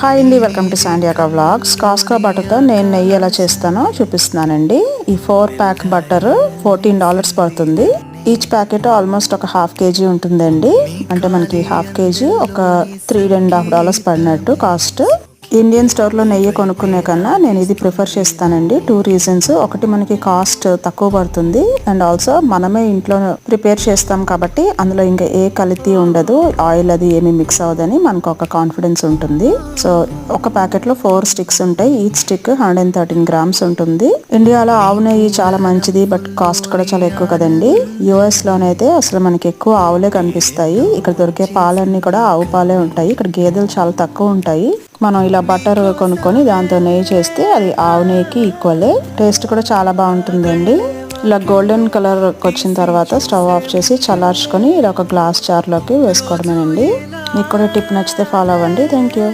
Hi అండి, welcome to శాండియాకా vlogs. కాస్కో బటర్తో నేను నెయ్యి ఎలా చేస్తానో చూపిస్తున్నానండి. ఈ 4 ప్యాక్ బటర్ $14 పడుతుంది. ఈచ్ ప్యాకెట్ ఆల్మోస్ట్ ఒక హాఫ్ కేజీ ఉంటుందండి. అంటే మనకి హాఫ్ కేజీ ఒక $3.50 పడినట్టు కాస్ట్. ఇండియన్ స్టోర్లో నెయ్యి కొనుక్కునే కన్నా నేను ఇది ప్రిఫర్ చేస్తానండి. 2 రీజన్స్. ఒకటి, మనకి కాస్ట్ తక్కువ పడుతుంది, అండ్ ఆల్సో మనమే ఇంట్లో ప్రిపేర్ చేస్తాం కాబట్టి అందులో ఇంకా ఏ కల్తీ ఉండదు, ఆయిల్ అది ఏమి మిక్స్ అవ్వదని మనకు ఒక కాన్ఫిడెన్స్ ఉంటుంది. సో ఒక ప్యాకెట్లో 4 స్టిక్స్ ఉంటాయి. ఈచ్ స్టిక్ 113 గ్రామ్స్ ఉంటుంది. ఇండియాలో ఆవు నెయ్యి చాలా మంచిది, బట్ కాస్ట్ కూడా చాలా ఎక్కువ కదండి. యుఎస్ లోనైతే అసలు మనకి ఎక్కువ ఆవులే కనిపిస్తాయి. ఇక్కడ దొరికే పాలన్నీ కూడా ఆవు పాలే ఉంటాయి. ఇక్కడ గేదెలు చాలా తక్కువ ఉంటాయి. మనం ఇలా బటర్ కొనుక్కొని దాంతో నెయ్యి చేస్తే అది ఆవు నెయ్యికి ఈక్వలే. టేస్ట్ కూడా చాలా బాగుంటుందండి. ఇలా గోల్డెన్ కలర్ వచ్చిన తర్వాత స్టవ్ ఆఫ్ చేసి చల్లార్చుకొని ఇలా ఒక గ్లాస్ జార్లోకి వేసుకోవడమేనండి. మీకు కూడా టిప్ నచ్చితే ఫాలో అవ్వండి. Thank you.